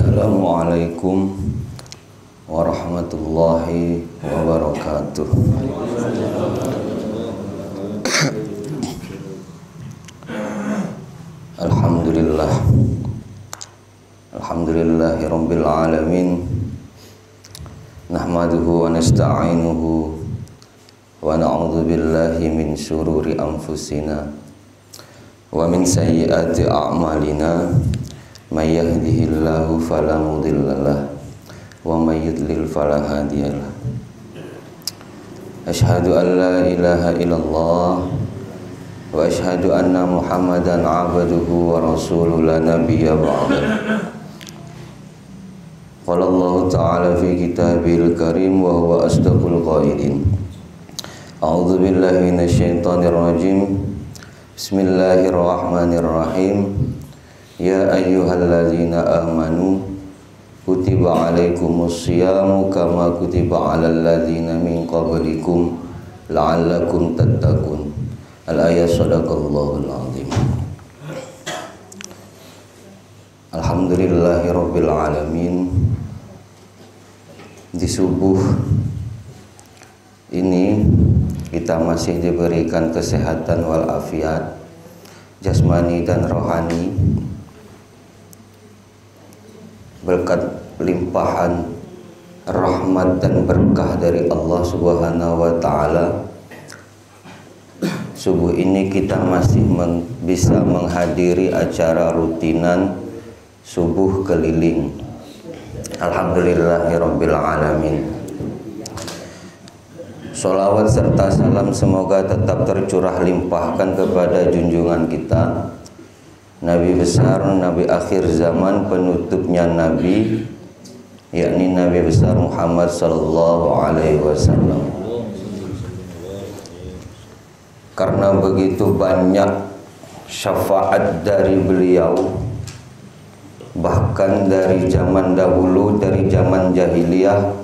Assalamualaikum warahmatullahi wabarakatuh. Alhamdulillah, alhamdulillahi rabbil alamin. Nahmaduhu wa nasta'inuhu wa na'udzu billahi min syururi anfusina wa min sayyiati a'malina. May yahdihillahu fala mudhillalah wa may yudlil fala hadiyalah. Asyhadu an la ilaha illallah wa asyhadu anna Muhammadan 'abduhu wa rasuluhu la nabiyya ba'dah. Qala Allah ta'ala fi kitabil karim wa huwa asdaqul qailin. A'udzu billahi minasyaitonir rajim. Bismillahirrahmanirrahim. Ya ayyuhalladzina amanu kutiba alaikumus syiyamu kama kutiba alal ladzina min qablikum la'allakum tattaqun. Al-ayat. Shadaqallahul azim. Alhamdulillahirabbil alamin. Di subuh ini kita masih diberikan kesehatan walafiat jasmani dan rohani, berkat limpahan rahmat dan berkah dari Allah Subhanahu wa taala. Subuh ini kita masih bisa menghadiri acara rutinan subuh keliling. Alhamdulillahirabbil alamin. Sholawat serta salam semoga tetap tercurah limpahkan kepada junjungan kita, Nabi besar, Nabi akhir zaman, penutupnya Nabi, yakni Nabi besar Muhammad sallallahu alaihi wasallam. Karena begitu banyak syafaat dari beliau, bahkan dari zaman dahulu, dari zaman jahiliyah,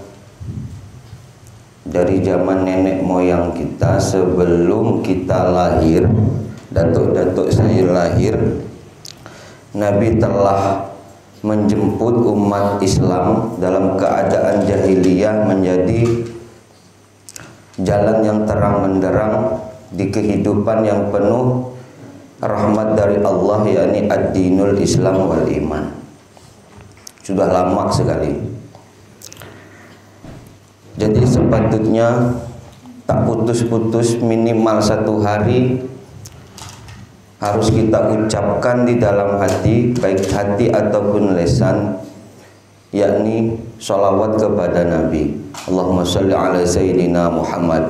dari zaman nenek moyang kita, sebelum kita lahir, datuk-datuk saya lahir, Nabi telah menjemput umat Islam dalam keadaan jahiliyah menjadi jalan yang terang benderang di kehidupan yang penuh rahmat dari Allah, yakni ad-dinul Islam wal iman. Sudah lama sekali. Jadi sepatutnya tak putus-putus, minimal satu hari harus kita ucapkan di dalam hati, baik hati ataupun lisan, yakni sholawat kepada Nabi. Allahumma sholli ala Sayyidina Muhammad.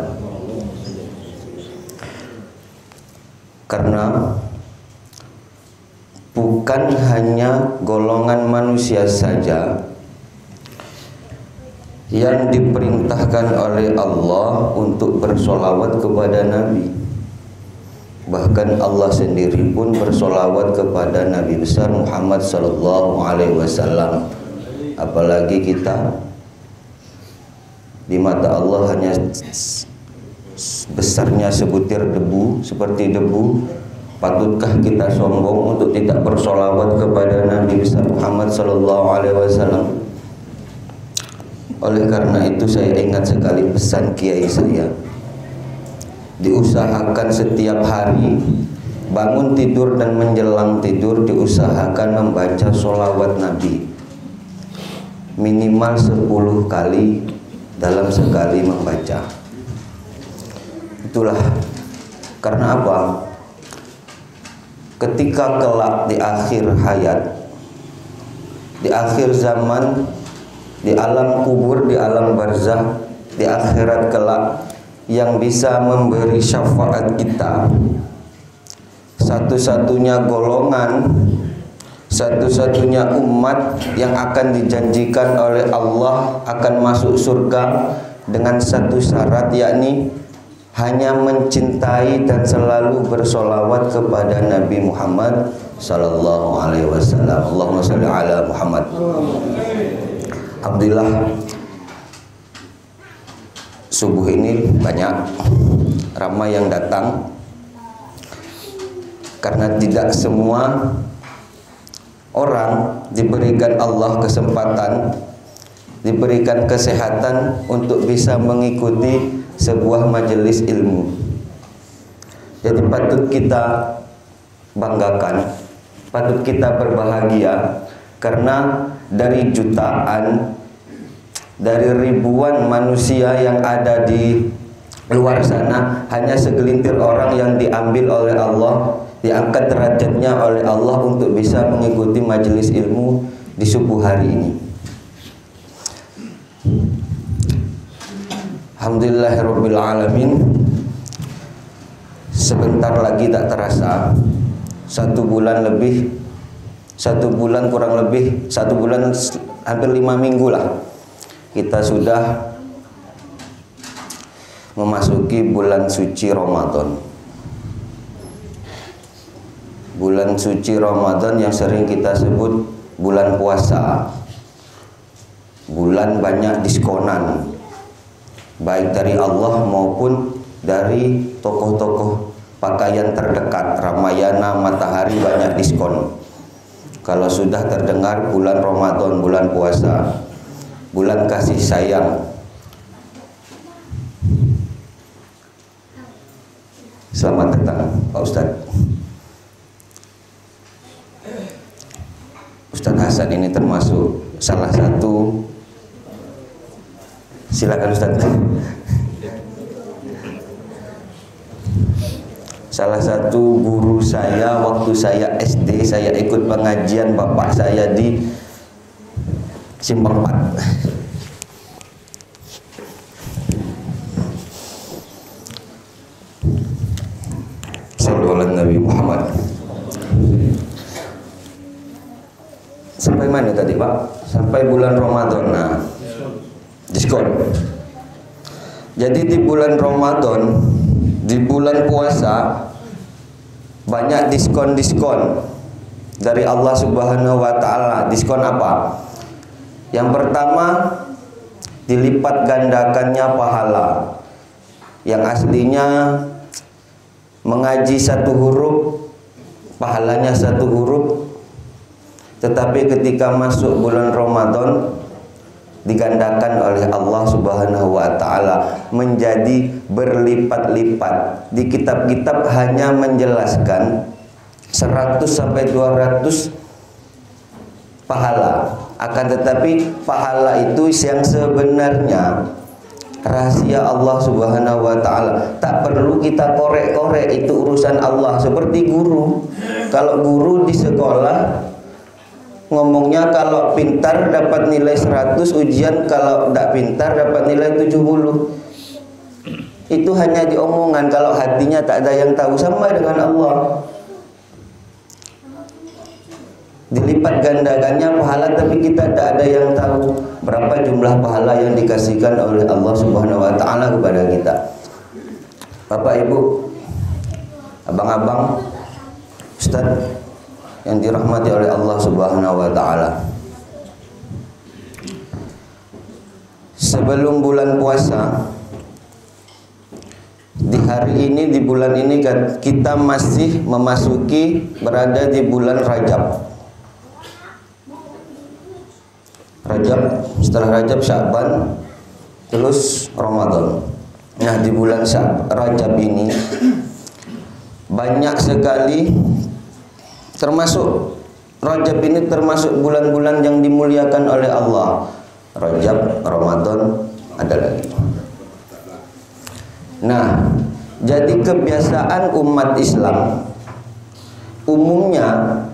Karena bukan hanya golongan manusia saja yang diperintahkan oleh Allah untuk bersolawat kepada Nabi, bahkan Allah sendiri pun bersolawat kepada Nabi besar Muhammad sallallahu alaihi wasallam. Apalagi kita, di mata Allah hanya besarnya sebutir debu, seperti debu. Patutkah kita sombong untuk tidak bersolawat kepada Nabi besar Muhammad sallallahu alaihi wasallam? Oleh karena itu saya ingat sekali pesan kiai saya, diusahakan setiap hari bangun tidur dan menjelang tidur diusahakan membaca sholawat Nabi minimal 10 kali dalam sekali membaca. Itulah karena apa? Ketika kelak di akhir hayat, di akhir zaman, di alam kubur, di alam barzakh, di akhirat kelak, yang bisa memberi syafaat kita, satu-satunya golongan, satu-satunya umat yang akan dijanjikan oleh Allah akan masuk surga dengan satu syarat, yakni hanya mencintai dan selalu bersolawat kepada Nabi Muhammad sallallahu alaihi wasallam. Allahumma sholli ala Muhammad. Alhamdulillah, subuh ini banyak ramai yang datang, karena tidak semua orang diberikan Allah kesempatan, diberikan kesehatan untuk bisa mengikuti sebuah majelis ilmu. Jadi patut kita banggakan, patut kita berbahagia, karena dari jutaan, dari ribuan manusia yang ada di luar sana, hanya segelintir orang yang diambil oleh Allah, diangkat derajatnya oleh Allah untuk bisa mengikuti majelis ilmu di subuh hari ini. Alhamdulillahirabbil alamin. Sebentar lagi tak terasa, 1 bulan lebih, 1 bulan kurang lebih, 1 bulan hampir 5 minggu lah, kita sudah memasuki bulan suci Ramadan. Bulan suci Ramadan yang sering kita sebut bulan puasa, bulan banyak diskonan, baik dari Allah maupun dari tokoh-tokoh pakaian terdekat. Ramayana, Matahari banyak diskon. Kalau sudah terdengar bulan Ramadan, bulan puasa, bulan kasih sayang. Selamat datang Pak Ustadz. Ustadz Hasan ini termasuk salah satu, silakan Ustadz. Salah satu guru saya waktu saya SD, saya ikut pengajian bapak saya di Simpang 4. Sallallahu Nabi Muhammad. Sampai mana tadi Pak? Sampai bulan Ramadan. Nah, diskon. Jadi di bulan Ramadan, di bulan puasa, banyak diskon-diskon dari Allah Subhanahu wa Ta'ala. Diskon apa? Yang pertama, dilipat gandakannya pahala. Yang aslinya mengaji 1 huruf, pahalanya 1 huruf, tetapi ketika masuk bulan Ramadan digandakan oleh Allah Subhanahu wa Ta'ala menjadi berlipat-lipat. Di kitab-kitab hanya menjelaskan 100 sampai 200 pahala, akan tetapi pahala itu yang sebenarnya rahasia Allah Subhanahu wa Ta'ala. Tak perlu kita korek-korek, itu urusan Allah. Seperti guru, kalau guru di sekolah ngomongnya kalau pintar dapat nilai 100 ujian, kalau tidak pintar dapat nilai 70. Itu hanya diomongan, kalau hatinya tak ada yang tahu. Sama dengan Allah, dilipat gandakannya pahala, tapi kita tak ada yang tahu berapa jumlah pahala yang dikasihkan oleh Allah Subhanahu wa Ta'ala kepada kita. Bapak Ibu, abang-abang, Ustaz yang dirahmati oleh Allah Subhanahu wa Ta'ala, sebelum bulan puasa, di hari ini, di bulan ini kita masih memasuki, berada di bulan Rajab. Setelah Rajab Sya'ban, terus Ramadan. Nah, di bulan Rajab ini banyak sekali, termasuk Rajab ini termasuk bulan-bulan yang dimuliakan oleh Allah. Rajab, Ramadan, ada lagi. Nah, jadi kebiasaan umat Islam umumnya,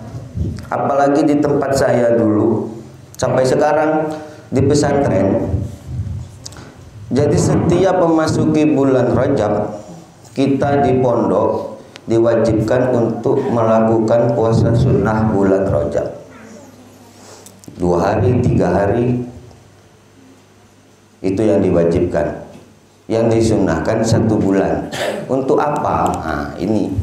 apalagi di tempat saya dulu sampai sekarang di pesantren, jadi setiap memasuki bulan Rajab, kita di pondok diwajibkan untuk melakukan puasa sunnah bulan Rajab. 2 hari, 3 hari, itu yang diwajibkan. Yang disunnahkan 1 bulan. Untuk apa? Nah, ini.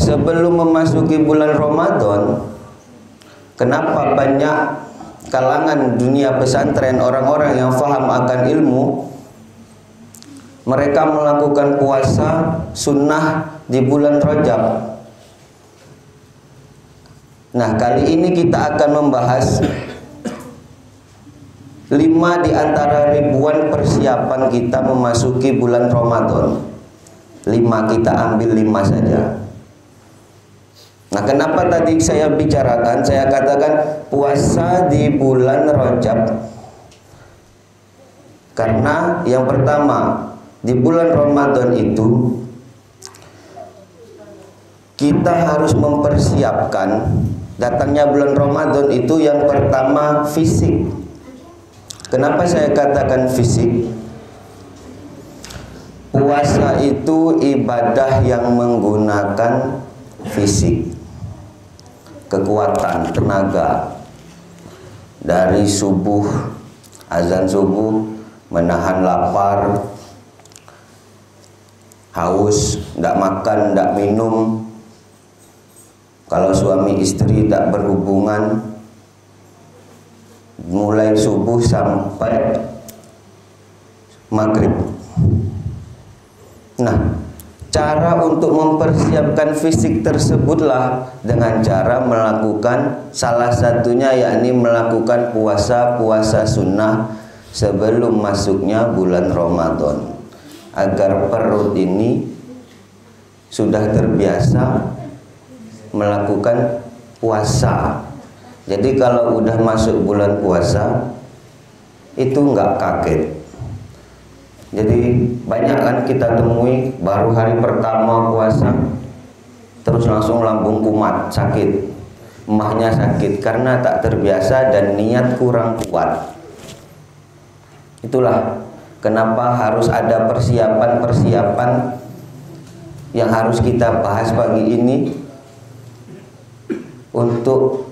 Sebelum memasuki bulan Ramadan, kenapa banyak kalangan dunia pesantren, orang-orang yang faham akan ilmu, mereka melakukan puasa sunnah di bulan Rajab? Nah, kali ini kita akan membahas 5 di antara ribuan persiapan kita memasuki bulan Ramadan. 5 kita ambil 5 saja. Nah, kenapa tadi saya bicarakan, saya katakan puasa di bulan Rajab? Karena yang pertama, di bulan Ramadan itu kita harus mempersiapkan datangnya bulan Ramadan itu yang pertama fisik. Kenapa saya katakan fisik? Puasa itu ibadah yang menggunakan fisik, kekuatan, tenaga. Dari subuh, azan subuh, menahan lapar, haus, tidak makan, tidak minum. Kalau suami istri tidak berhubungan, mulai subuh sampai maghrib. Nah, cara untuk mempersiapkan fisik tersebutlah dengan cara melakukan salah satunya, yakni melakukan puasa sunnah sebelum masuknya bulan Ramadan, agar perut ini sudah terbiasa melakukan puasa. Jadi kalau udah masuk bulan puasa itu nggak kaget. Jadi banyak kan kita temui baru hari pertama puasa terus langsung lambung kumat, sakit, emahnya sakit karena tak terbiasa dan niat kurang kuat. Itulah kenapa harus ada persiapan-persiapan yang harus kita bahas pagi ini untuk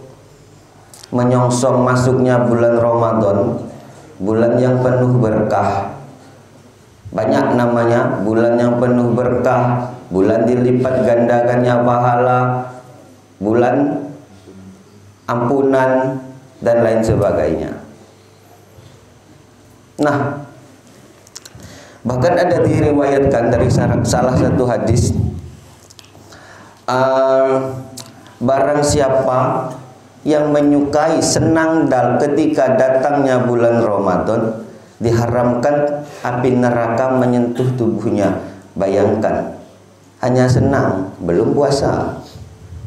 menyongsong masuknya bulan Ramadan, bulan yang penuh berkah. Banyak namanya, bulan yang penuh berkah, bulan dilipat gandakannya pahala, bulan ampunan, dan lain sebagainya. Nah, bahkan ada diriwayatkan dari salah satu hadis, barang siapa yang menyukai senang ketika datangnya bulan Ramadan, diharamkan api neraka menyentuh tubuhnya. Bayangkan, hanya senang, belum puasa,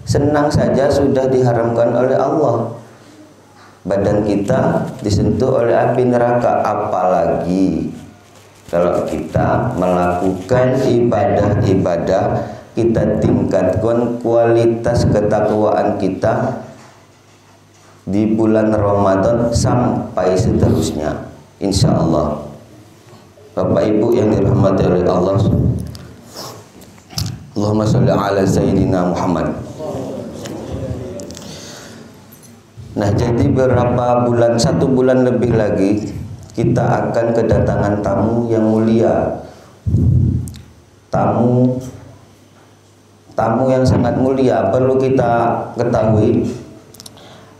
senang saja sudah diharamkan oleh Allah. Badan kita disentuh oleh api neraka, apalagi kalau kita melakukan ibadah-ibadah, kita tingkatkan kualitas ketakwaan kita di bulan Ramadan sampai seterusnya, insya Allah. Bapak Ibu yang dirahmati oleh Allah, Allahumma sholli ala Sayyidina Muhammad. Nah, jadi beberapa bulan, 1 bulan lebih lagi kita akan kedatangan tamu yang mulia, tamu yang sangat mulia. Perlu kita ketahui,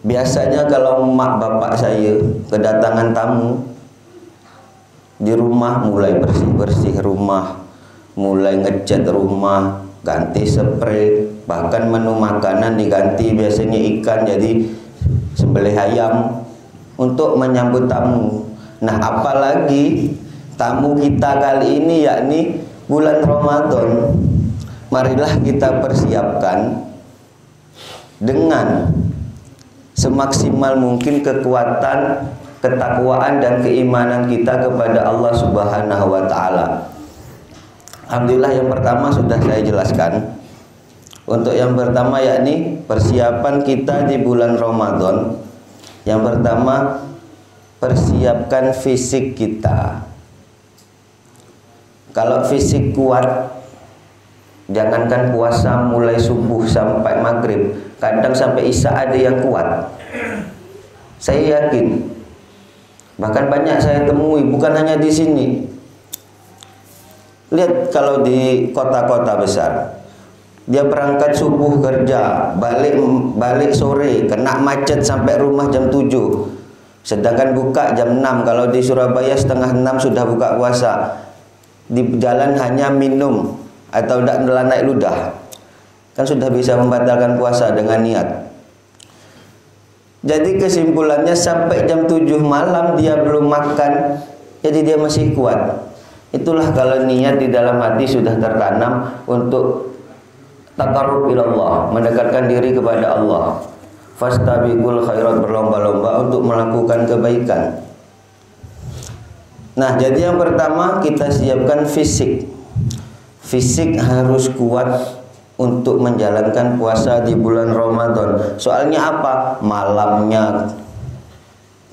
biasanya kalau mak bapak saya kedatangan tamu di rumah, mulai bersih-bersih rumah, mulai ngecat rumah, ganti spray, bahkan menu makanan diganti, biasanya ikan jadi sembelih ayam untuk menyambut tamu. Nah, apalagi tamu kita kali ini yakni bulan Ramadan. Marilah kita persiapkan dengan semaksimal mungkin kekuatan, ketakwaan dan keimanan kita kepada Allah Subhanahu wa taala. Alhamdulillah, yang pertama sudah saya jelaskan. Untuk yang pertama yakni persiapan kita di bulan Ramadan. Yang pertama, persiapkan fisik kita. Kalau fisik kuat, jangankan puasa mulai subuh sampai maghrib, kadang sampai isya ada yang kuat. Saya yakin, bahkan banyak saya temui, bukan hanya di sini. Lihat kalau di kota-kota besar, dia berangkat subuh kerja, balik sore, kena macet sampai rumah jam 7. Sedangkan buka jam 6. Kalau di Surabaya setengah 6 sudah buka puasa. Di jalan hanya minum atau tidak naik ludah, kan sudah bisa membatalkan puasa dengan niat. Jadi kesimpulannya sampai jam 7 malam dia belum makan, jadi dia masih kuat. Itulah kalau niat di dalam hati sudah tertanam untuk taqarrub ilallah, mendekatkan diri kepada Allah. Fastabiqul khairat, berlomba-lomba untuk melakukan kebaikan. Nah, jadi yang pertama kita siapkan fisik. Fisik harus kuat untuk menjalankan puasa di bulan Ramadan. Soalnya apa? Malamnya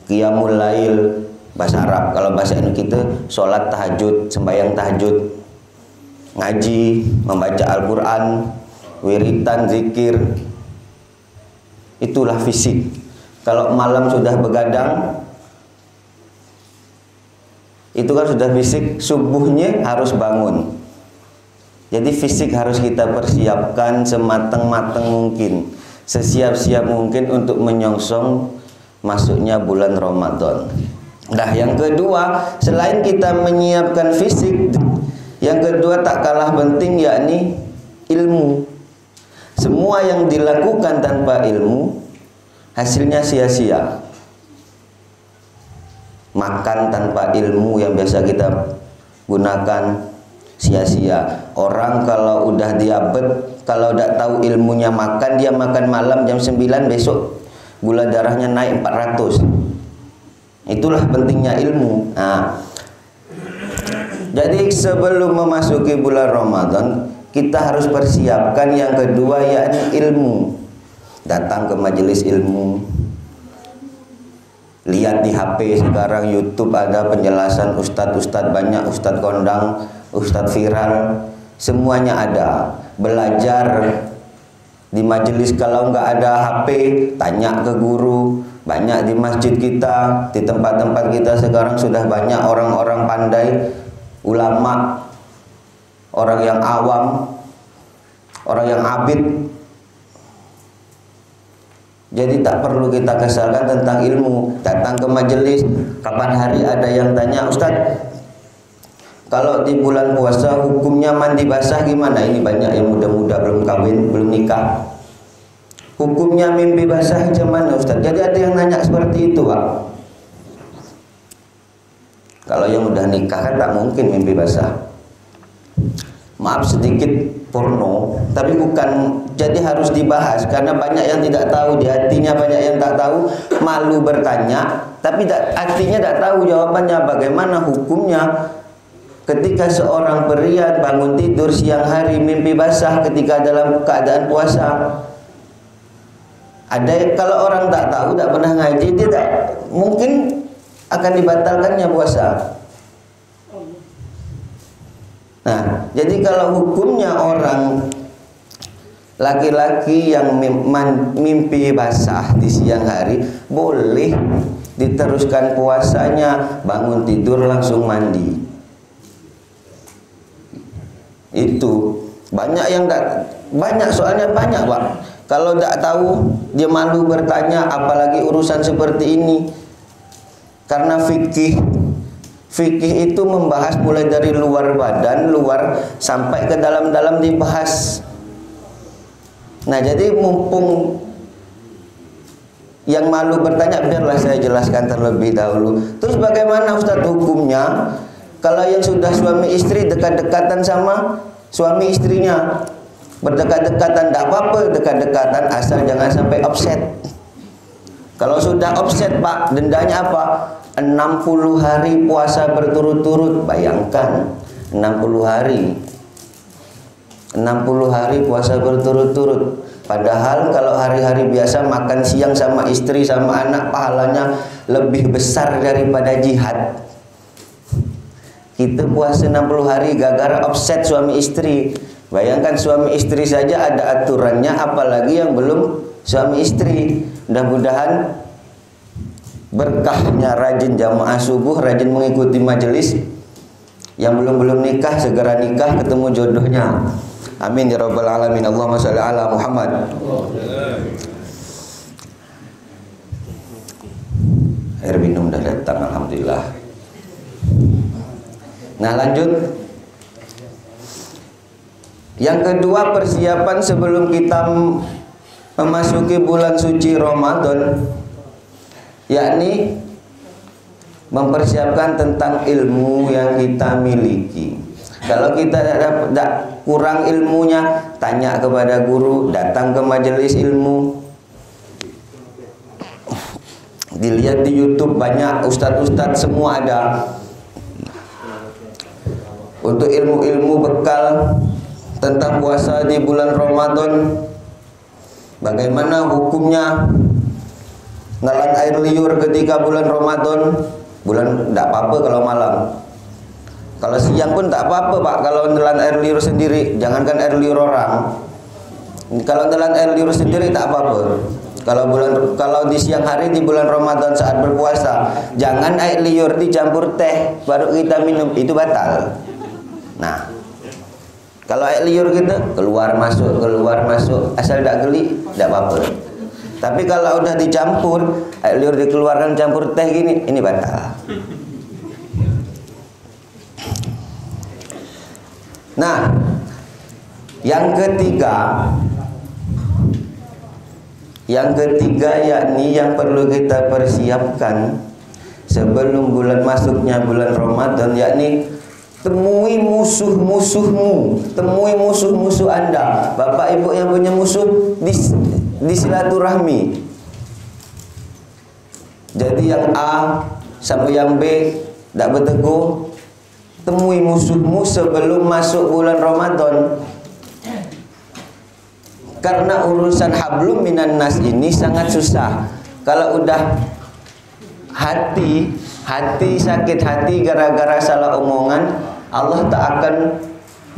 qiyamul lail, bahasa Arab. Kalau bahasa Indonesia kita sholat tahajud, sembahyang tahajud, ngaji, membaca Al-Quran, wiritan, zikir. Itulah fisik. Kalau malam sudah begadang, itu kan sudah fisik. Subuhnya harus bangun. Jadi fisik harus kita persiapkan sematang-matang mungkin, sesiap-siap mungkin untuk menyongsong masuknya bulan Ramadan. Nah, yang kedua, selain kita menyiapkan fisik, yang kedua tak kalah penting yakni ilmu. Semua yang dilakukan tanpa ilmu hasilnya sia-sia. Makan tanpa ilmu yang biasa kita gunakan sia-sia. Orang kalau udah diabetes, kalau tidak tahu ilmunya makan, dia makan malam jam 9, besok gula darahnya naik 400. Itulah pentingnya ilmu. Nah, jadi sebelum memasuki bulan Ramadan, kita harus persiapkan yang kedua yakni ilmu. Datang ke majelis ilmu. Lihat di HP sekarang YouTube ada penjelasan ustadz-ustadz banyak, ustadz kondang, ustadz viral, semuanya ada. Belajar di majelis, kalau nggak ada HP tanya ke guru. Banyak di masjid kita, di tempat-tempat kita sekarang sudah banyak orang-orang pandai, ulama, orang yang awam, orang yang abid. Jadi tak perlu kita kesalkan tentang ilmu. Datang ke majelis, kapan hari ada yang tanya, Ustaz, kalau di bulan puasa hukumnya mandi basah gimana? Ini banyak yang muda-muda belum kawin, belum nikah. Hukumnya mimpi basah gimana Ustaz? Jadi ada yang nanya seperti itu, Pak. Kalau yang udah nikah kan tak mungkin mimpi basah. Maaf sedikit porno, tapi bukan, jadi harus dibahas karena banyak yang tidak tahu, di hatinya banyak yang tak tahu, malu bertanya, tapi artinya tak tahu jawabannya. Bagaimana hukumnya ketika seorang pria bangun tidur siang hari mimpi basah ketika dalam keadaan puasa? Ada, kalau orang tak tahu, tak pernah ngaji, dia tak mungkin akan dibatalkannya puasa. Nah, jadi kalau hukumnya orang laki-laki yang mimpi basah di siang hari, boleh diteruskan puasanya, bangun tidur langsung mandi. Itu banyak yang tak, banyak soalnya banyak, Pak. Kalau tak tahu dia malu bertanya, apalagi urusan seperti ini. Karena fikih itu membahas mulai dari luar badan, luar sampai ke dalam-dalam dibahas. Nah, jadi mumpung yang malu bertanya, biarlah saya jelaskan terlebih dahulu. Terus bagaimana Ustaz hukumnya kalau yang sudah suami istri dekat-dekatan sama suami istrinya? Berdekat-dekatan tidak apa-apa, dekat-dekatan asal jangan sampai offset. Kalau sudah offset, Pak, dendanya apa? 60 hari puasa berturut-turut. Bayangkan 60 hari 60 hari puasa berturut-turut. Padahal kalau hari-hari biasa makan siang sama istri sama anak pahalanya lebih besar daripada jihad. Kita puasa 60 hari gara-gara offset suami istri. Bayangkan suami istri saja ada aturannya, apalagi yang belum suami istri. Mudah-mudahan berkahnya rajin jamaah subuh, rajin mengikuti majelis. Yang belum nikah segera nikah, ketemu jodohnya. Amin ya rabbal alamin. Allahumma shalli ala Muhammad. Air minum dah datang, alhamdulillah. Nah, lanjut. Yang kedua, persiapan sebelum kita memasuki bulan suci Ramadan. yakni mempersiapkan tentang ilmu yang kita miliki. Kalau kita tidak kurang ilmunya, tanya kepada guru, datang ke majelis ilmu. Dilihat di YouTube banyak ustadz-ustadz semua ada. Untuk ilmu-ilmu bekal tentang puasa di bulan Ramadan, bagaimana hukumnya nelan air liur ketika bulan Ramadan. Bulan tidak apa-apa kalau malam. Kalau siang pun tak apa-apa Pak, kalau nelan air liur sendiri, jangankan air liur orang. Kalau nelan air liur sendiri tak apa-apa. Kalau di siang hari di bulan Ramadan saat berpuasa, jangan air liur dicampur teh baru kita minum, itu batal. Nah, kalau air liur kita keluar masuk, asal tak geli, tak apa-apa. Tapi kalau udah dicampur, air liur dikeluarkan campur teh gini, ini batal. Nah, yang ketiga yakni yang perlu kita persiapkan sebelum bulan masuknya bulan Ramadan, yakni temui musuh-musuhmu, temui musuh-musuh Anda. Bapak ibu yang punya musuh di silaturahmi. Jadi yang A sampai yang B tidak bertegur, temui musuhmu sebelum masuk bulan Ramadan. Karena urusan hablum minan nas ini sangat susah. Kalau udah hati sakit hati gara-gara salah omongan, Allah tak akan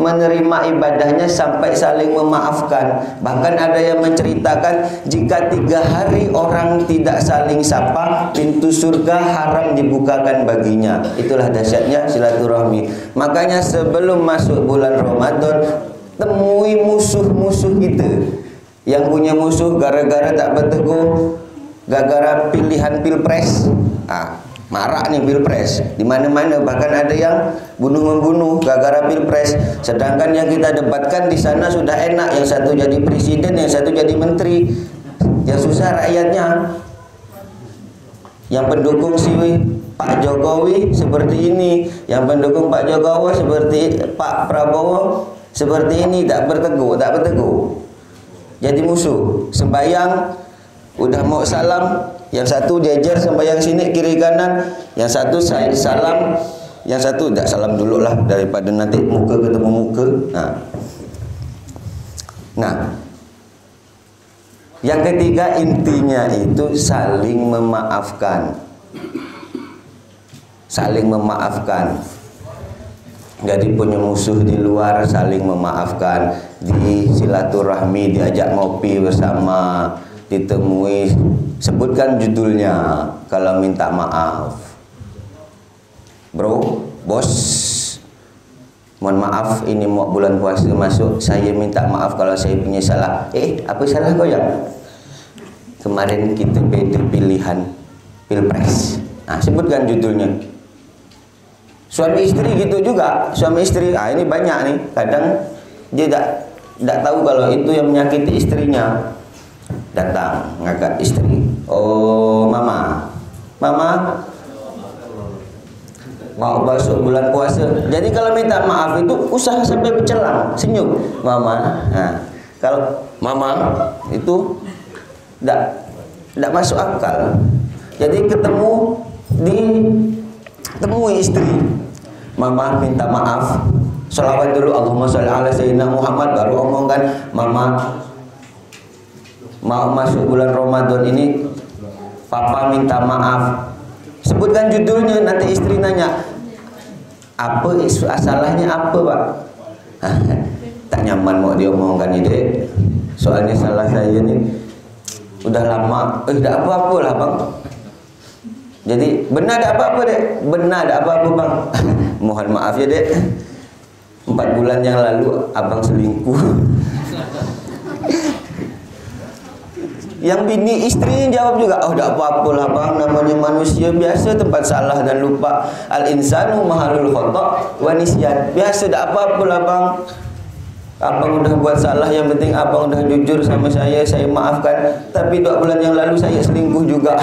menerima ibadahnya sampai saling memaafkan. Bahkan ada yang menceritakan jika 3 hari orang tidak saling sapa, pintu surga haram dibukakan baginya. Itulah dahsyatnya silaturahmi. Makanya sebelum masuk bulan Ramadan, temui musuh-musuh kita. Yang punya musuh gara-gara tak bertegur, gara-gara pilihan pilpres. Marak nih pilpres di mana-mana, bahkan ada yang bunuh-membunuh gara-gara pilpres. Sedangkan yang kita debatkan di sana sudah enak, yang satu jadi presiden, yang satu jadi menteri. Yang susah rakyatnya. Yang pendukung si Pak Jokowi seperti ini, yang pendukung Pak Jokowi seperti Pak Prabowo seperti ini, tak bertegur. Jadi musuh. Sembayang udah mau salam, yang satu jejer sembahyang sini kiri kanan, yang satu salam, yang satu tidak salam dulu lah daripada nanti muka ketemu muka. Nah, yang ketiga intinya itu saling memaafkan. Saling memaafkan. Jadi punya musuh di luar saling memaafkan, di silaturahmi, diajak ngopi bersama, ditemui, sebutkan judulnya kalau minta maaf. Bro, bos, mohon maaf ini mau bulan puasa masuk, saya minta maaf kalau saya punya salah. Apa salah kau ya? Kemarin kita beda pilihan pilpres. Nah, sebutkan judulnya. Suami istri gitu juga, suami istri. Ini banyak nih, kadang dia tidak tahu kalau itu yang menyakiti istrinya. Datang ngangkat istri, oh mama mau masuk bulan puasa, jadi kalau minta maaf itu usaha sampai bercelang, senyum mama. Nah, kalau mama itu tidak masuk akal. Jadi temui istri, mama minta maaf, sholawat dulu, Allahumma sholli ala sayyidina Muhammad, baru omongkan mama mau masuk bulan Ramadan ini, papa minta maaf. Sebutkan judulnya, nanti istri nanya, apa salahnya apa Pak? Tak nyaman mau diomongkan ini dek, soalnya salah saya ini udah lama, tidak apa-apa lah Bang. Jadi benar tak apa-apa dek, benar tak apa-apa Bang. Mohon maaf ya dek, 4 bulan yang lalu abang selingkuh. Yang bini istri jawab juga, oh tidak apa-apa lah Bang, namanya manusia biasa tempat salah dan lupa. Al insanu mahalul khata' wa nisyan. Biasa tidak apa-apa lah Bang. Abang udah buat salah, yang penting abang udah jujur sama saya maafkan. Tapi 2 bulan yang lalu saya selingkuh juga.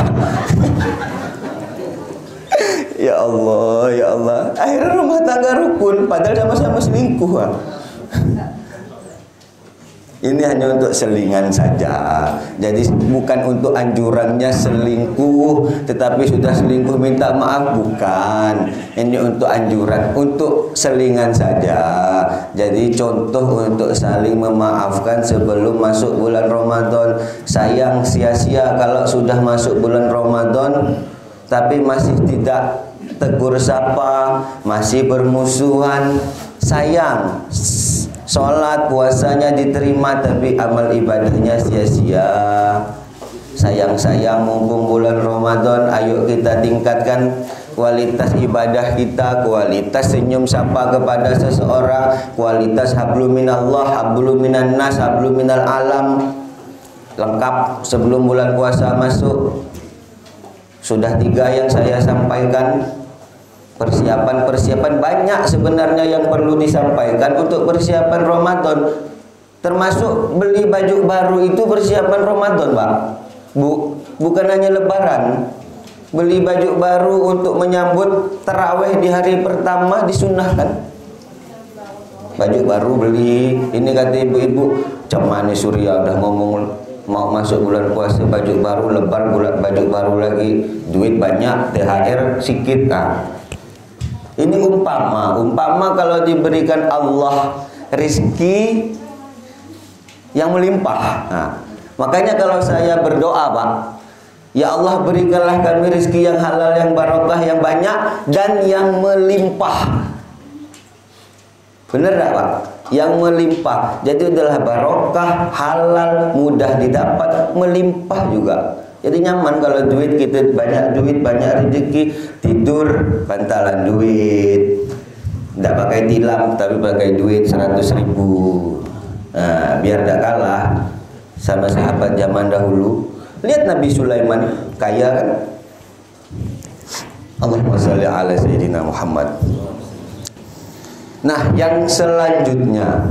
Ya Allah, ya Allah. Akhirnya rumah tangga rukun, padahal sama-sama selingkuh. Ini hanya untuk selingan saja. Jadi bukan untuk anjurannya selingkuh, tetapi sudah selingkuh minta maaf, bukan. Ini untuk anjuran, untuk selingan saja. Jadi contoh untuk saling memaafkan sebelum masuk bulan Ramadan. Sayang sia-sia kalau sudah masuk bulan Ramadan tapi masih tidak tegur sapa, masih bermusuhan. Sayang, sholat puasanya diterima tapi amal ibadahnya sia-sia. Sayang-sayang mumpung bulan Ramadan, ayo kita tingkatkan kualitas ibadah kita, kualitas senyum sapa kepada seseorang, kualitas hablum minallah, hablum minan nas, hablum minal alam. Lengkap sebelum bulan puasa masuk. Sudah 3 yang saya sampaikan. Persiapan banyak sebenarnya yang perlu disampaikan untuk persiapan Ramadan. Termasuk beli baju baru itu persiapan Ramadan, Pak. Bukan hanya lebaran. Beli baju baru untuk menyambut tarawih di hari pertama disunahkan. Baju baru beli. Ini kata ibu-ibu, cemani Surya udah ngomong mau masuk bulan puasa baju baru, lebar baju baru lagi, duit banyak, THR sikit. Ini umpama kalau diberikan Allah rizki yang melimpah. Makanya kalau saya berdoa, Pak, ya Allah berikanlah kami rizki yang halal, yang barokah, yang banyak dan yang melimpah. Benar tak, Pak? Yang melimpah. Jadi adalah barokah, halal, mudah didapat, melimpah juga. Jadi nyaman kalau duit kita banyak, duit banyak rezeki, tidur bantalan duit. Tidak pakai tilam tapi pakai duit 100.000. Biar tidak kalah sama sahabat zaman dahulu. Lihat Nabi Sulaiman, kaya kan? Allahumma sholli ala sayyidina Muhammad. Nah, yang selanjutnya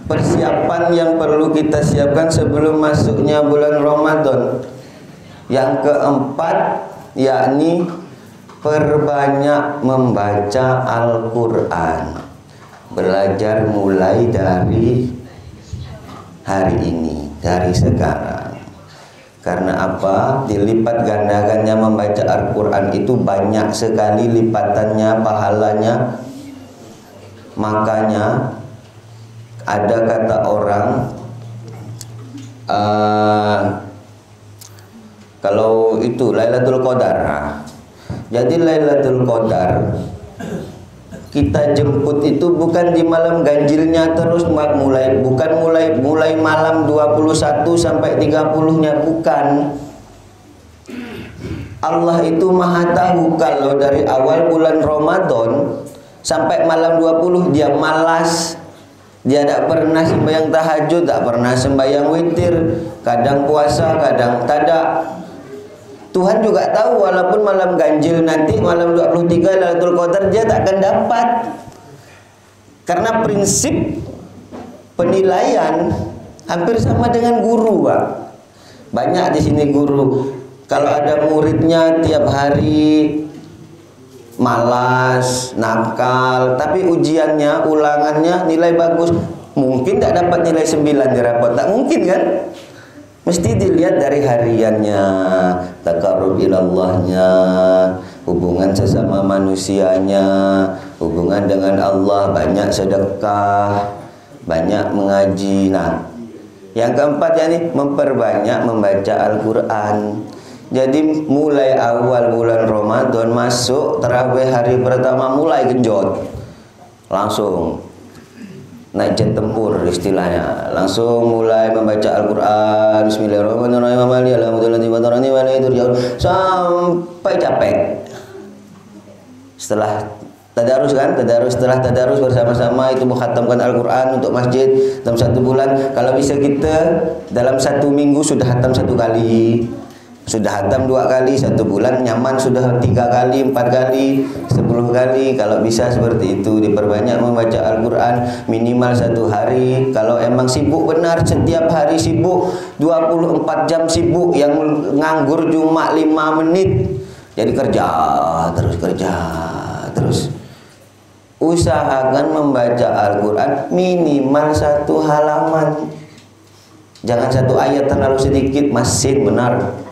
persiapan yang perlu kita siapkan sebelum masuknya bulan Ramadan. Yang keempat, yakni perbanyak membaca Al-Quran. Belajar mulai dari hari ini, dari sekarang. Karena apa? Dilipat gandakannya membaca Al-Quran itu banyak sekali lipatannya, pahalanya. Makanya ada kata orang, kalau itu Lailatul Qadar. Jadi Lailatul Qadar kita jemput itu bukan di malam ganjilnya terus mulai malam 21 sampai 30-nya, bukan. Allah itu Maha tahu kalau dari awal bulan Ramadan sampai malam 20 dia malas. Dia tidak pernah sembahyang tahajud, tidak pernah sembahyang witir, kadang puasa, kadang tidak. Tuhan juga tahu walaupun malam ganjil nanti malam 23 Lailatul Qadar dia tak akan dapat. Karena prinsip penilaian hampir sama dengan guru, Pak. Banyak di sini guru. Kalau ada muridnya tiap hari malas, nakal, tapi ujiannya, ulangannya nilai bagus, mungkin tak dapat nilai 9 di rapot. Tak mungkin kan? Mesti dilihat dari hariannya, taqarrub ilallahnya, hubungan sesama manusianya, hubungan dengan Allah, banyak sedekah, banyak mengaji. Nah, yang keempat yakni memperbanyak membaca Al-Quran. Jadi mulai awal bulan Ramadan masuk tarawih hari pertama mulai genjot, langsung naik jet tempur istilahnya, langsung mulai membaca Al-Quran, Bismillahirrahmanirrahim, sampai capek. Setelah tadarus kan, setelah tadarus bersama-sama itu mengkhatamkan Al-Quran untuk masjid dalam 1 bulan. Kalau bisa kita dalam 1 minggu sudah khatam 1 kali. Sudah hatam 2 kali, 1 bulan nyaman sudah 3 kali, 4 kali, 10 kali. Kalau bisa seperti itu, diperbanyak membaca Al-Quran minimal 1 hari. Kalau emang sibuk benar, setiap hari sibuk, 24 jam sibuk, yang nganggur cuma 5 menit. Jadi kerja terus. Usahakan membaca Al-Quran minimal 1 halaman. Jangan 1 ayat terlalu sedikit, masin benar.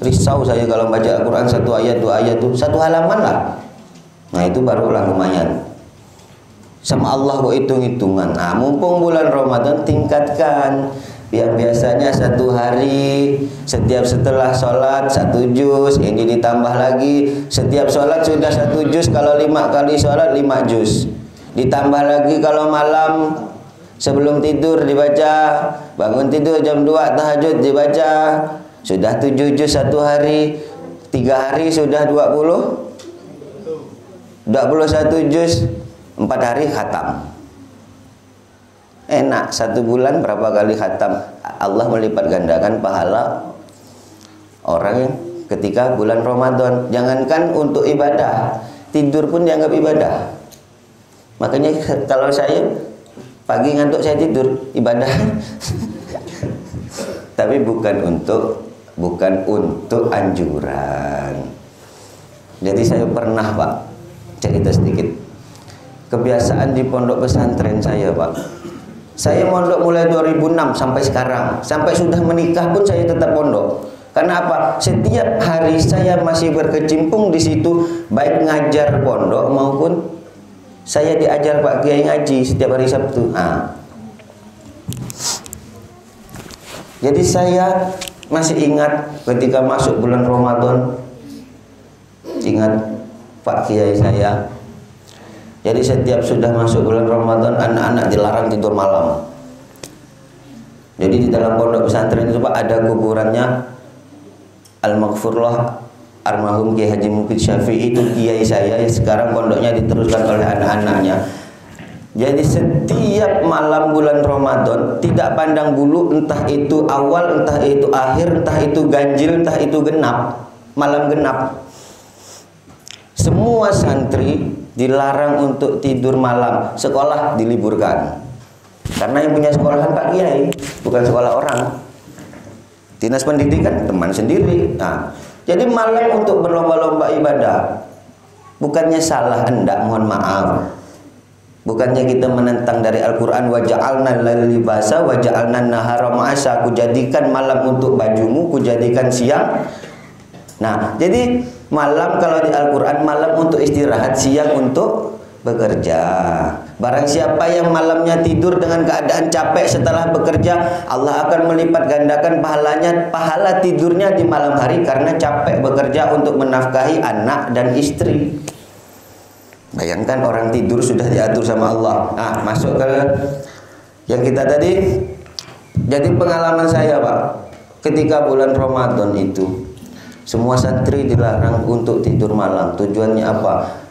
Risau saya kalau baca Al-Quran 1 ayat 2 ayat tuh 1 halaman lah. Nah itu barulah lumayan. Sama Allah kok hitung-hitungan. Nah mumpung bulan Ramadan tingkatkan. Yang biasanya 1 hari setiap setelah sholat 1 juz, ini ditambah lagi setiap sholat sudah 1 juz. Kalau 5 kali sholat 5 juz. Ditambah lagi kalau malam sebelum tidur dibaca, bangun tidur jam 2 tahajud dibaca. Sudah 7 juz 1 hari, 3 hari sudah 21 juz, 4 hari khatam. Enak, 1 bulan berapa kali khatam. Allah melipat gandakan pahala orang yang ketika bulan Ramadan. Jangankan untuk ibadah, tidur pun dianggap ibadah. Makanya kalau saya pagi ngantuk saya tidur, ibadah. Tapi bukan untuk anjuran. Jadi saya pernah Pak, cerita sedikit. Kebiasaan di pondok pesantren saya Pak. Saya mondok mulai 2006 sampai sekarang. Sampai sudah menikah pun saya tetap pondok. Karena apa? Setiap hari saya masih berkecimpung di situ, baik ngajar pondok maupun saya diajar Pak Kiai ngaji setiap hari Sabtu. Jadi saya masih ingat ketika masuk bulan Ramadan, ingat Pak Kiai saya. Jadi setiap sudah masuk bulan Ramadan, anak-anak dilarang tidur malam. Jadi di dalam pondok pesantren itu Pak ada kuburannya Al-Maghfurlah almarhum Kiai Haji Mufid Syafi'i, itu kiai saya. Sekarang pondoknya diteruskan oleh anak-anaknya. Jadi setiap malam bulan Ramadan, tidak pandang bulu entah itu awal, entah itu akhir, entah itu ganjil, entah itu genap, malam genap, semua santri dilarang untuk tidur malam. Sekolah diliburkan. Karena yang punya sekolahan Pak Kiai, bukan sekolah orang. Dinas pendidikan teman sendiri. Jadi malam untuk berlomba-lomba ibadah. Bukannya salah, hendak, mohon maaf. Bukannya kita menentang dari Al-Quran, wa ja'alna laila libasa wa ja'alna nahara ma'asya. Aku jadikan malam untuk bajumu, ku jadikan siang. Nah, jadi malam kalau di Al-Quran malam untuk istirahat, siang untuk bekerja. Barang siapa yang malamnya tidur dengan keadaan capek setelah bekerja, Allah akan melipat gandakan pahalanya, pahala tidurnya di malam hari karena capek bekerja untuk menafkahi anak dan istri. Bayangkan orang tidur sudah diatur sama Allah. Masuk ke yang kita tadi. Jadi pengalaman saya Pak, ketika bulan Ramadan itu semua santri dilarang untuk tidur malam. Tujuannya apa?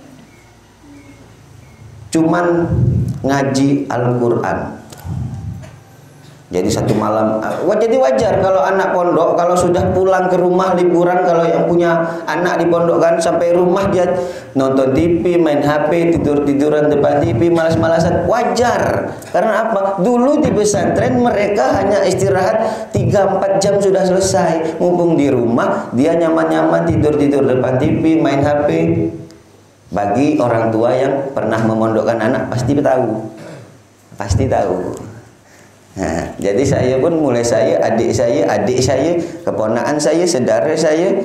Cuman ngaji Al-Quran. Jadi satu malam, jadi wajar kalau anak pondok kalau sudah pulang ke rumah liburan, kalau yang punya anak di pondok kan sampai rumah dia nonton TV, main HP, tidur-tiduran depan TV, malas-malasan, wajar. Karena apa? Dulu di pesantren mereka hanya istirahat 3-4 jam sudah selesai. Mumpung di rumah dia nyaman-nyaman tidur-tidur depan TV, main HP. Bagi orang tua yang pernah memondokkan anak pasti tahu. Pasti tahu. Nah, jadi saya pun mulai adik saya, keponakan saya, saudara saya,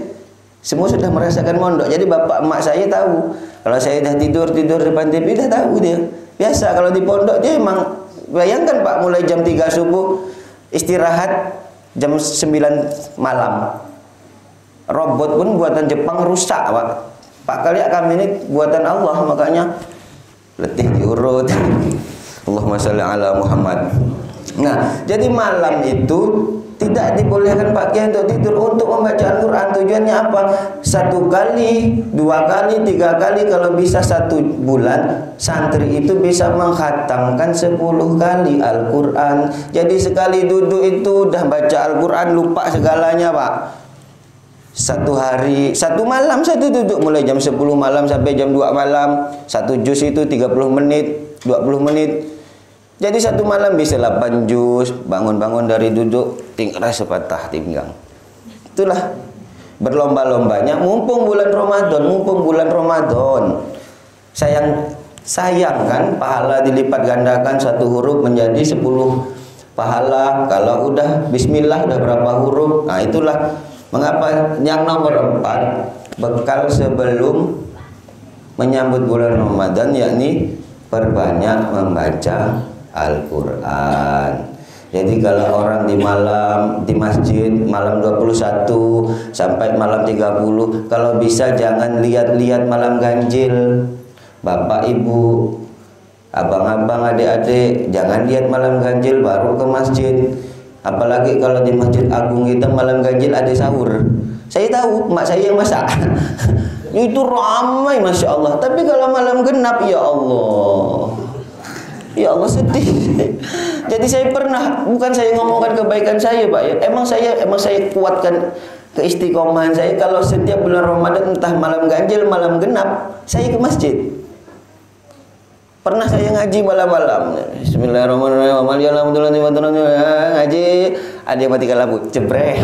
semua sudah merasakan mondok. Jadi bapak emak saya tahu. Kalau saya dah tidur depan TV, dah tahu dia. Biasa kalau di pondok dia emang, bayangkan Pak, mulai jam 3 subuh, istirahat jam 9 malam. Robot pun buatan Jepang rusak Pak. Pak kali kami ini buatan Allah, makanya letih diurut. Allahumma sholli ala Muhammad. Nah, jadi malam itu tidak dibolehkan Pak Kiai untuk tidur, untuk membaca Al-Quran. Tujuannya apa? 1 kali, 2 kali, 3 kali, kalau bisa 1 bulan santri itu bisa menghatamkan 10 kali Al-Quran. Jadi sekali duduk itu udah baca Al-Quran, lupa segalanya Pak. Satu hari, satu malam satu duduk mulai jam 10 malam sampai jam 2 malam. Satu juz itu 30 menit, 20 menit. Jadi satu malam bisa 8 juz, bangun-bangun dari duduk, tinggal sepatah pinggang. Itulah berlomba-lombanya mumpung bulan Ramadan. Sayang kan pahala dilipat gandakan satu huruf menjadi 10 pahala. Kalau udah bismillah udah berapa huruf? Nah, itulah mengapa yang nomor 4 bekal sebelum menyambut bulan Ramadan, yakni perbanyak membaca Al-Quran. Jadi kalau orang di masjid malam 21 sampai malam 30, kalau bisa jangan lihat-lihat malam ganjil. Bapak ibu, abang-abang, adik-adik, jangan lihat malam ganjil baru ke masjid. Apalagi kalau di Masjid Agung kita malam ganjil ada sahur. Saya tahu, mak saya yang masak. Itu ramai, Masya Allah. Tapi kalau malam genap, ya Allah, ya Allah, sedih. Jadi saya pernah, bukan saya ngomongkan kebaikan saya, Pak ya. Emang saya kuatkan keistiqomahan saya. Kalau setiap bulan Ramadan entah malam ganjil, malam genap, saya ke masjid. Pernah saya ngaji malam-malam. Bismillahirrahmanirrahim. Ngaji, ada yang matikan lampu, jebreh.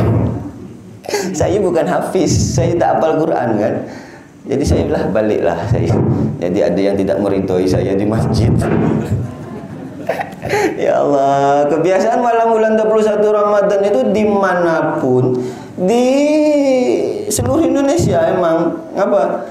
Saya bukan hafiz, saya tak hafal Quran kan. Jadi saya bilang baliklah saya. Jadi ada yang tidak meridhoi saya di masjid. Ya Allah, kebiasaan malam bulan 21 Ramadan itu dimanapun di seluruh Indonesia emang apa?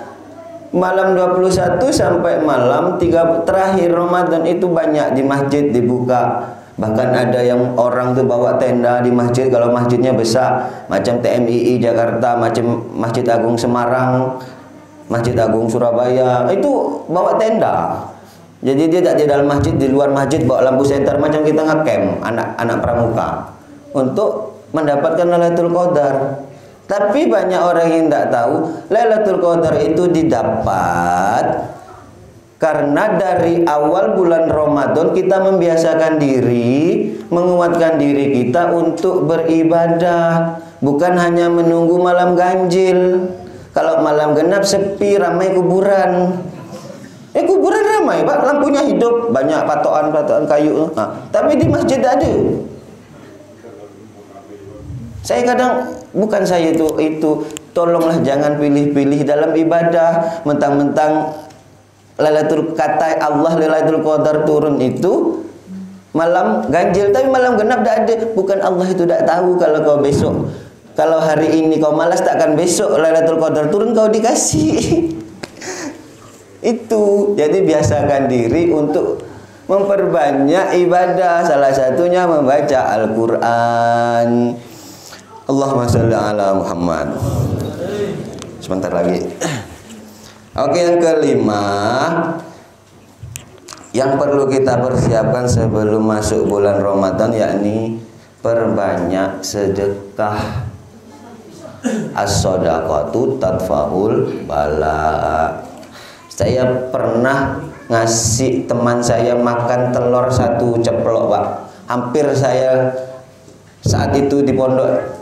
Malam 21 sampai malam 3 terakhir Ramadan itu banyak di masjid dibuka. Bahkan ada yang orang tuh bawa tenda di masjid kalau masjidnya besar, macam TMII Jakarta, macam Masjid Agung Semarang, Masjid Agung Surabaya, itu bawa tenda. Jadi dia tak di dalam masjid, di luar masjid bawa lampu senter macam kita ngecamp anak-anak pramuka untuk mendapatkan Lailatul Qadar. Tapi banyak orang yang tidak tahu Lailatul Qadar itu didapat karena dari awal bulan Ramadan kita membiasakan diri, menguatkan diri kita untuk beribadah, bukan hanya menunggu malam ganjil. Kalau malam genap sepi, ramai kuburan. Kuburan ramai, Pak, lampunya hidup, banyak patokan-patokan kayu. Nah, tapi di masjid ada. Saya kadang, bukan saya itu tolonglah jangan pilih-pilih dalam ibadah. Mentang-mentang Lailatul kata Allah Lailatul Qadar turun itu malam ganjil, tapi malam genap tidak ada. Bukan Allah itu tidak tahu kalau kau besok, kalau hari ini kau malas, takkan besok Lailatul Qadar turun kau dikasih. Itu. Jadi biasakan diri untuk memperbanyak ibadah, salah satunya membaca Al-Quran. Allahumma sholli ala Muhammad. Sebentar lagi. Oke, yang kelima yang perlu kita persiapkan sebelum masuk bulan Ramadan, yakni perbanyak sedekah. As-shadaqatu tadfa'ul bala. Saya pernah ngasih teman saya makan telur 1 ceplok, Pak. Hampir saya saat itu di pondok,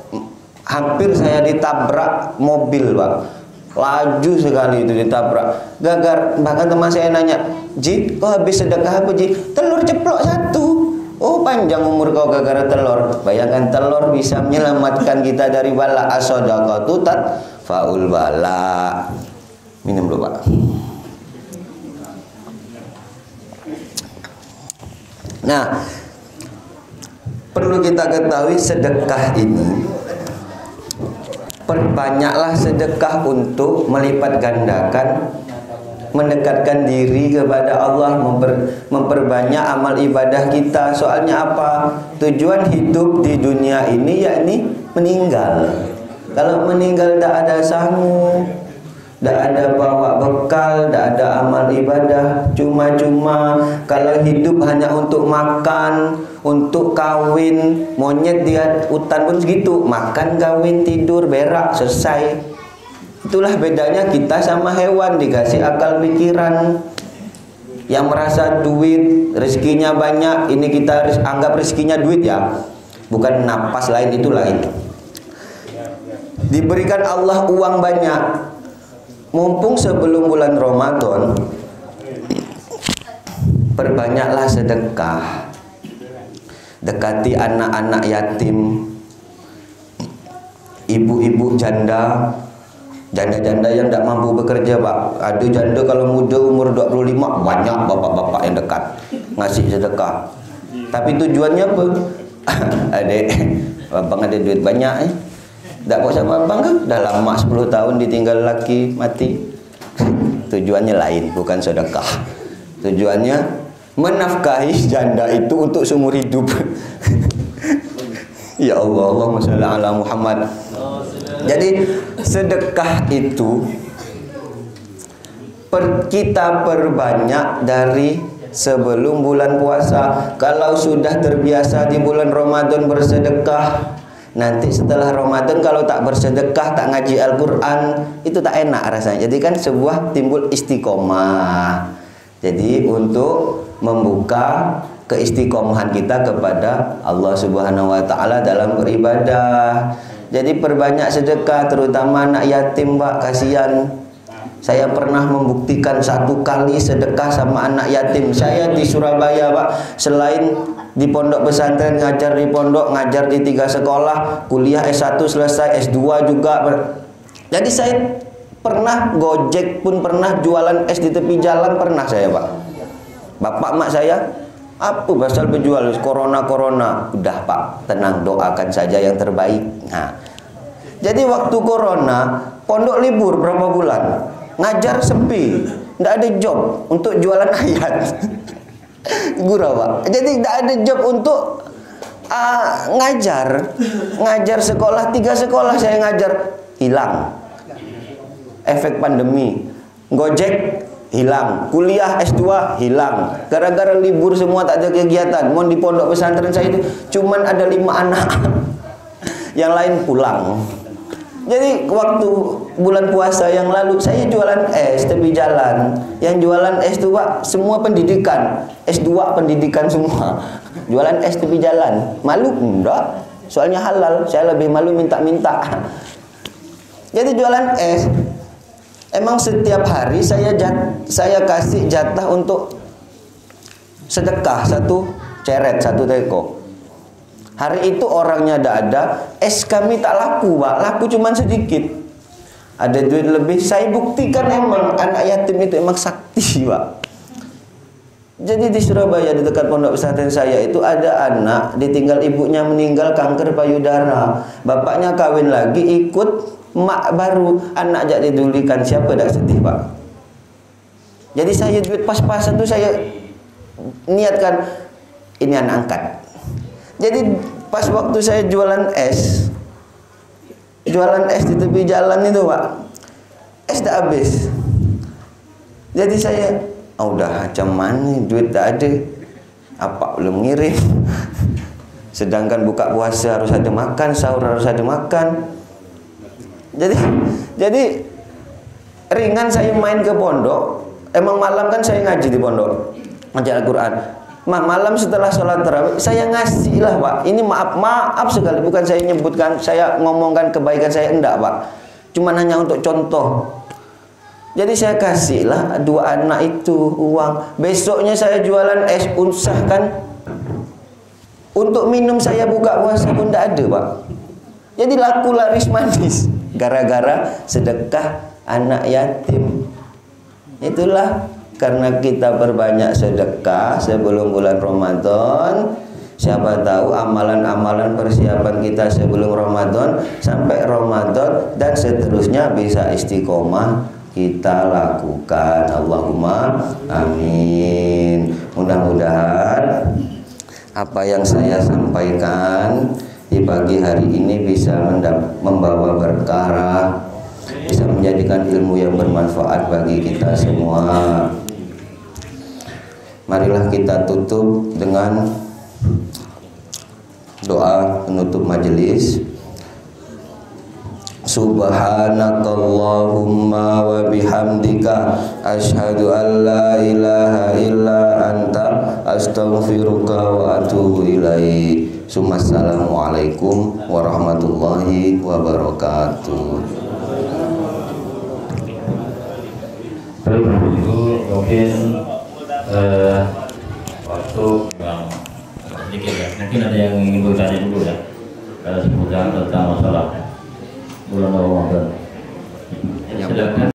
hampir saya ditabrak mobil, Pak. Laju sekali itu ditabrak. Gagar, bahkan teman saya nanya, "Ji, kau habis sedekah apa, Ji?" "Telur ceplok 1. "Oh, panjang umur kau gara-gara telur." Bayangkan telur bisa menyelamatkan kita dari bala. As-shadaqatu tadfa'ul bala. Minum dulu, Pak. Nah, perlu kita ketahui sedekah ini, perbanyaklah sedekah untuk melipat gandakan, mendekatkan diri kepada Allah, memperbanyak amal ibadah kita. Soalnya apa? Tujuan hidup di dunia ini yakni meninggal. Kalau meninggal tidak ada sangu, tidak ada bawa bekal, tidak ada amal ibadah, cuma-cuma. Kalau hidup hanya untuk makan, untuk kawin, monyet di hutan pun segitu, makan, kawin, tidur, berak, selesai. Itulah bedanya kita sama hewan, dikasih akal pikiran. Yang merasa duit, rezekinya banyak, ini kita harus anggap rezekinya duit ya, bukan napas lain, itu lain. diberikan Allah uang banyak, mumpung sebelum bulan Ramadan, perbanyaklah sedekah. Dekati anak-anak yatim, ibu-ibu janda, janda-janda yang tidak mampu bekerja, Pak. Ada janda kalau muda umur 25, banyak bapak-bapak yang dekat ngasih sedekah. Tapi tujuannya apa? Adek, abang ada duit banyak, tak puas sama abang ke? Dah lama 10 tahun ditinggal laki mati. Tujuannya lain, bukan sedekah. Tujuannya menafkahi janda itu untuk seumur hidup. Ya Allah, Allahumma shalli ala Muhammad. Jadi sedekah itu kita perbanyak dari sebelum bulan puasa. Kalau sudah terbiasa di bulan Ramadan bersedekah, nanti setelah Ramadan kalau tak bersedekah, tak ngaji Al-Quran, itu tak enak rasanya. Jadi kan sebuah timbul istiqomah. Jadi untuk membuka keistiqomahan kita kepada Allah Subhanahu wa taala dalam beribadah. Jadi perbanyak sedekah, terutama anak yatim, Pak, kasihan. Saya pernah membuktikan 1 kali sedekah sama anak yatim. Saya di Surabaya, Pak, selain di pondok pesantren, ngajar di pondok, ngajar di 3 sekolah, kuliah S1 selesai, S2 juga. Jadi saya pernah gojek pun pernah, jualan es di tepi jalan pernah saya, Pak. Bapak mak saya, apa pasal berjual corona? Udah, Pak, tenang, doakan saja yang terbaik. Nah, jadi waktu corona, pondok libur berapa bulan, ngajar sepi, tidak ada job untuk jualan ayat. Gurau, Pak. Jadi tidak ada job untuk ngajar sekolah, 3 sekolah saya ngajar, hilang. Efek pandemi, gojek hilang, kuliah S2 hilang, gara-gara libur semua, tak ada kegiatan. Mau di pondok pesantren saya itu cuman ada 5 anak, yang lain pulang. Jadi waktu bulan puasa yang lalu saya jualan es tepi jalan. Yang jualan es itu, Pak, semua pendidikan, S2 pendidikan semua, jualan es tepi jalan. Malu enggak? Soalnya halal. Saya lebih malu minta-minta. Jadi jualan es. Emang setiap hari saya kasih jatah untuk sedekah 1 ceret, 1 teko. Hari itu orangnya tidak ada, es kami tak laku, Pak. Laku cuman sedikit. Ada duit lebih. Saya buktikan emang anak yatim itu emang sakti, Pak. Jadi di Surabaya, di dekat pondok pesantren saya itu ada anak ditinggal ibunya meninggal kanker payudara. Bapaknya kawin lagi, ikut mak baru, anak jadi didulikan. Siapa tak sedih, Pak? Jadi saya duit pas-pasan tuh saya niatkan ini anak angkat. Jadi pas waktu saya jualan es di tepi jalan itu, Pak, es tak habis. Jadi saya udah macam mana, duit tak ada, apa belum ngirim. Sedangkan buka puasa harus ada makan, sahur harus ada makan. Jadi ringan saya main ke pondok. Emang malam kan saya ngaji di pondok, ngaji Al-Quran. Malam setelah sholat tarawih saya ngasih lah, Pak. Ini maaf sekali, bukan saya nyebutkan, saya ngomongkan kebaikan saya, enggak, Pak. Cuman hanya untuk contoh. Jadi saya kasih lah 2 anak itu uang. Besoknya saya jualan es, usahakan untuk minum saya buka puasa pun enggak ada, Pak. Jadi laku laris manis gara-gara sedekah anak yatim. Itulah karena kita berbanyak sedekah sebelum bulan Ramadan. Siapa tahu amalan-amalan persiapan kita sebelum Ramadan sampai Ramadan dan seterusnya bisa istiqomah kita lakukan. Allahumma amin. Mudah-mudahan apa yang saya sampaikan di pagi hari ini bisa membawa berkah, bisa menjadikan ilmu yang bermanfaat bagi kita semua. Marilah kita tutup dengan doa penutup majelis. Subhanakallahumma wa bihamdika asyhadu an la ilaha illa anta astaghfiruka wa atubu ilaik. Assalamualaikum warahmatullahi wabarakatuh. Baik, itu mungkin waktu yang sedikit ya. Mungkin ada yang ingin bertanya dulu ya. Seputar tentang masalah bulan Ramadan. Silakan.